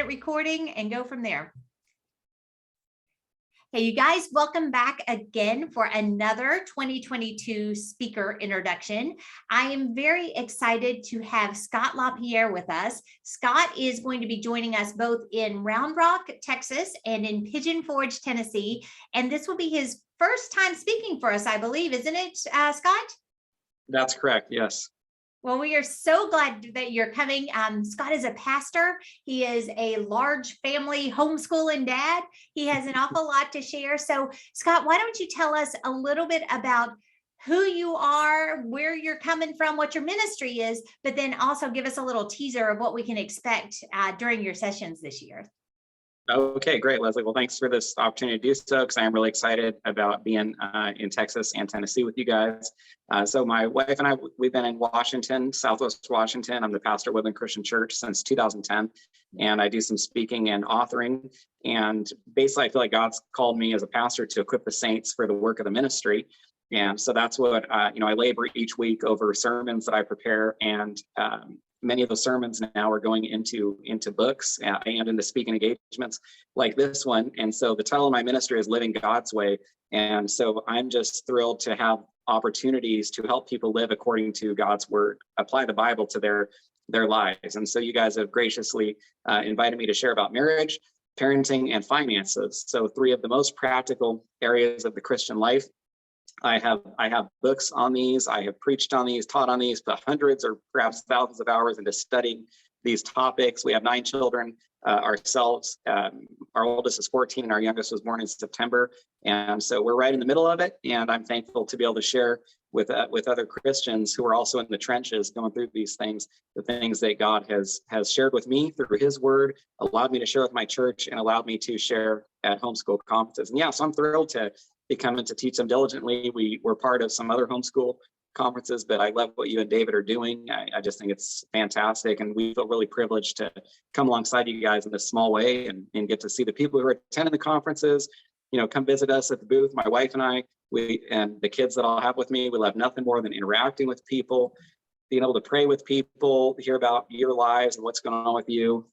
it recording and go from there. Hey, you guys, welcome back again for another 2022 speaker introduction. I am very excited to have Scott LaPierre with us. Scott is going to be joining us both in Round Rock, Texas, and in Pigeon Forge, Tennessee. And this will be his first time speaking for us, I believe, isn't it, Scott? That's correct, yes. Well, we are so glad that you're coming. Scott is a pastor. He is a large family homeschooling dad. He has an awful lot to share. So, Scott, why don't you tell us a little bit about who you are, where you're coming from, what your ministry is, but then also give us a little teaser of what we can expect during your sessions this year. Okay, great, Leslie. Well, thanks for this opportunity to do so, because I am really excited about being in Texas and Tennessee with you guys. So my wife and I, we've been in Washington, Southwest Washington. I'm the pastor of Woodland Christian Church since 2010, and I do some speaking and authoring. And basically, I feel like God's called me as a pastor to equip the saints for the work of the ministry. And so that's what, I labor each week over sermons that I prepare, and many of the sermons now are going into books and into speaking engagements like this one. And so the title of my ministry is Living God's Way. And so I'm just thrilled to have opportunities to help people live according to God's word, apply the Bible to their lives. And so you guys have graciously invited me to share about marriage, parenting, and finances. So three of the most practical areas of the Christian life. I have books on these. I have preached on these, taught on these, but hundreds or perhaps thousands of hours into studying these topics. We have 9 children ourselves. Our oldest is 14 and our youngest was born in September. And so we're right in the middle of it. And I'm thankful to be able to share with other Christians who are also in the trenches going through these things, the things that God has shared with me through his word, allowed me to share with my church, and allowed me to share at homeschool conferences. And yeah, so I'm thrilled to be coming to teach them diligently. We're part of some other homeschool conferences, but I love what you and David are doing. I just think it's fantastic. And we feel really privileged to come alongside you guys in this small way and get to see the people who are attending the conferences, come visit us at the booth. My wife and I, and the kids that I'll have with me, we love nothing more than interacting with people, being able to pray with people, hear about your lives and what's going on with you.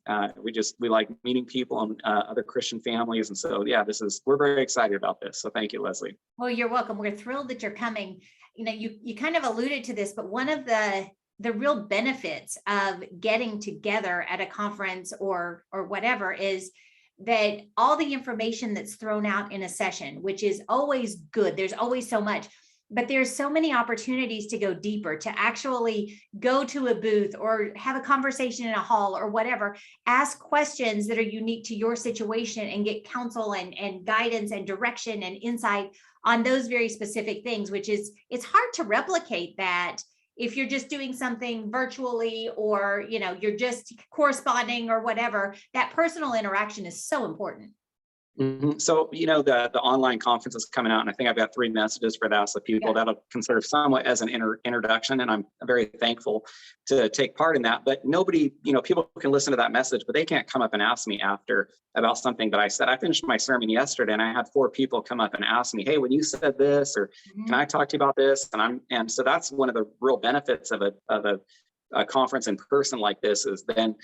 We like meeting people and other Christian families. And so, yeah, we're very excited about this. So thank you, Leslie. Well, you're welcome. We're thrilled that you're coming. You kind of alluded to this, but one of the real benefits of getting together at a conference or whatever is that all the information that's thrown out in a session, which is always good. There's always so much. But there's so many opportunities to go deeper, to actually go to a booth or have a conversation in a hall or whatever, ask questions that are unique to your situation and get counsel and guidance and direction and insight on those very specific things, which is, it's hard to replicate that if you're just doing something virtually or, you're just corresponding or whatever. That personal interaction is so important. Mm-hmm. So, the online conference is coming out, and I think I've got 3 messages for that. So people that'll consider somewhat as an introduction, and I'm very thankful to take part in that. But nobody, people can listen to that message, but they can't come up and ask me after about something that I said. I finished my sermon yesterday, and I had 4 people come up and ask me, "Hey, when you said this, or can I talk to you about this?" And so that's one of the real benefits of a conference in person like this is then,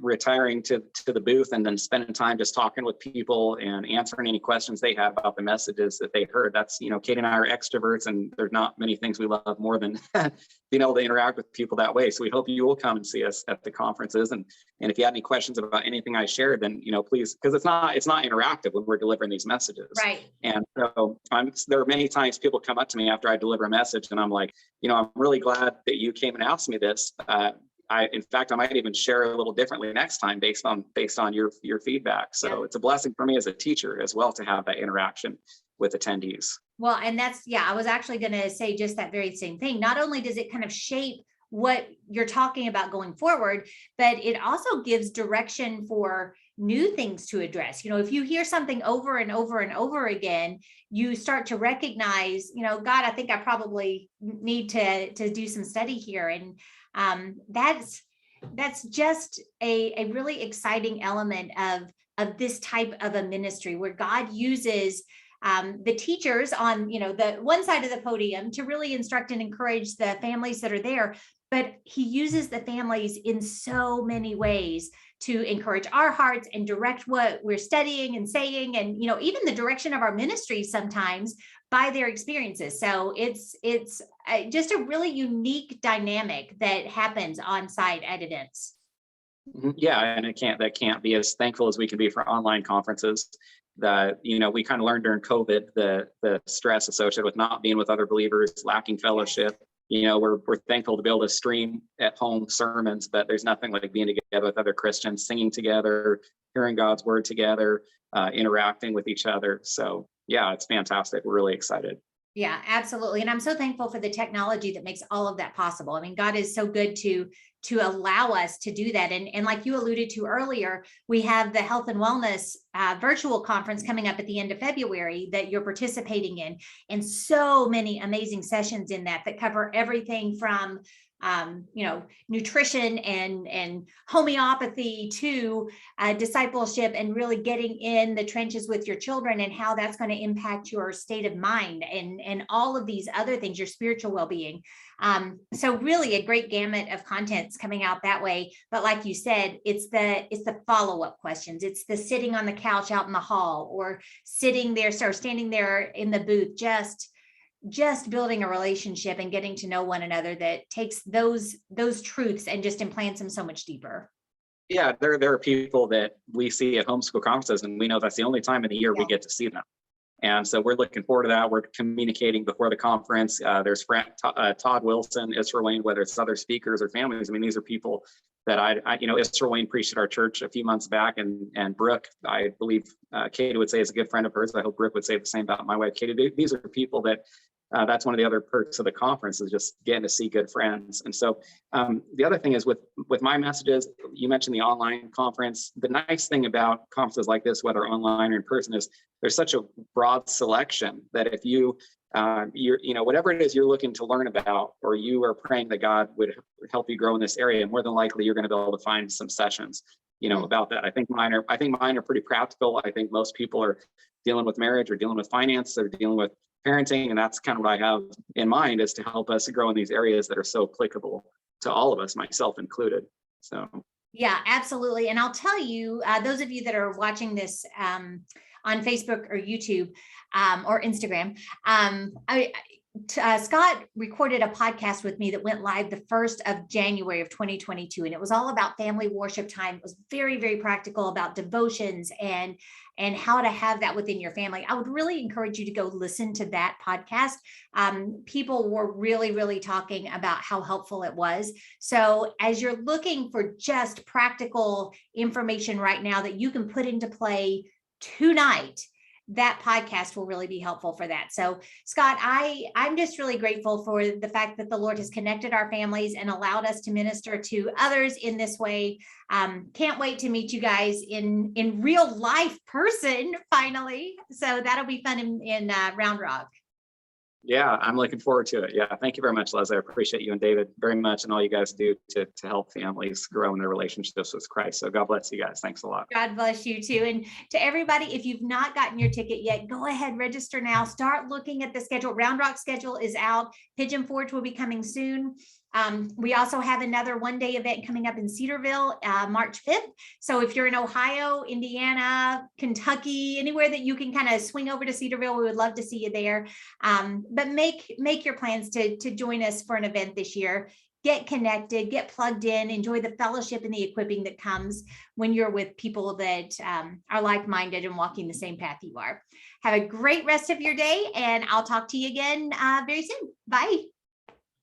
retiring to the booth and then spending time just talking with people and answering any questions they have about the messages that they heard. That's, Kate and I are extroverts, and there's not many things we love more than being able to interact with people that way. So we hope you will come and see us at the conferences. And if you have any questions about anything I shared, then, please, because it's not interactive when we're delivering these messages. Right. And so there are many times people come up to me after I deliver a message and I'm like, I'm really glad that you came and asked me this. In fact, I might even share a little differently next time based on your feedback. So It's a blessing for me as a teacher as well to have that interaction with attendees. Well, and I was actually going to say just that very same thing. Not only does it kind of shape what you're talking about going forward, but it also gives direction for new things to address. If you hear something over and over and over again, you start to recognize, God, I think I probably need to do some study here. And that's just a really exciting element of this type of a ministry where God uses the teachers on, the one side of the podium to really instruct and encourage the families that are there. but he uses the families in so many ways to encourage our hearts and direct what we're studying and saying, and even the direction of our ministry sometimes by their experiences. So it's just a really unique dynamic that happens on site at events. Yeah, and that can't be as thankful as we can be for online conferences. That we kind of learned during COVID the stress associated with not being with other believers, lacking fellowship. We're thankful to be able to stream at home sermons, but there's nothing like being together with other Christians, singing together, hearing God's word together, interacting with each other. So yeah, it's fantastic. We're really excited. Yeah, absolutely. And I'm so thankful for the technology that makes all of that possible. I mean, God is so good to allow us to do that. And like you alluded to earlier, we have the health and wellness virtual conference coming up at the end of February that you're participating in, and so many amazing sessions in that cover everything from nutrition and homeopathy to discipleship, and really getting in the trenches with your children and how that's going to impact your state of mind and all of these other things, your spiritual well-being. So really a great gamut of contents coming out that way. But like you said, it's the follow-up questions. It's the sitting on the couch out in the hall, or sitting there or standing there in the booth, just building a relationship and getting to know one another that takes those truths and just implants them so much deeper. Yeah, there are people that we see at homeschool conferences, and we know that's the only time in the year we get to see them. And so we're looking forward to that. We're communicating before the conference. There's Todd Wilson, Israel Wayne, whether it's other speakers or families. I mean, these are people that Israel Wayne preached at our church a few months back, and Brooke, I believe Katie would say, is a good friend of hers. I hope Brooke would say the same about my wife, Katie. These are people that that's one of the other perks of the conference, is just getting to see good friends. And so the other thing is with my messages, you mentioned the online conference. The nice thing about conferences like this, whether online or in person, is there's such a broad selection that if you're whatever it is you're looking to learn about, or you are praying that God would help you grow in this area, more than likely you're going to be able to find some sessions about that. I think mine are pretty practical. I think most people are dealing with marriage, or dealing with finance, or dealing with parenting, and that's kind of what I have in mind, is to help us grow in these areas that are so applicable to all of us, myself included. So yeah, absolutely. And I'll tell you, those of you that are watching this on Facebook or YouTube or Instagram, Scott recorded a podcast with me that went live the 1st of January of 2022. And it was all about family worship time. It was very, very practical about devotions and how to have that within your family. I would really encourage you to go listen to that podcast. People were really, really talking about how helpful it was. So as you're looking for just practical information right now that you can put into play tonight, that podcast will really be helpful for that. So Scott, I'm just really grateful for the fact that the Lord has connected our families and allowed us to minister to others in this way. Can't wait to meet you guys in real life person finally. So that'll be fun in Round Rock. Yeah, I'm looking forward to it. Yeah, thank you very much, Leslie. I appreciate you and David very much, and all you guys do to help families grow in their relationships with Christ. So God bless you guys. Thanks a lot. God bless you too. And to everybody, if you've not gotten your ticket yet, go ahead, register now. Start looking at the schedule. Round Rock schedule is out. Pigeon Forge will be coming soon. We also have another one-day event coming up in Cedarville, March 5th. So if you're in Ohio, Indiana, Kentucky, anywhere that you can kind of swing over to Cedarville, we would love to see you there. But make your plans to join us for an event this year. Get connected, get plugged in, enjoy the fellowship and the equipping that comes when you're with people that are like-minded and walking the same path you are. Have a great rest of your day, and I'll talk to you again very soon. Bye.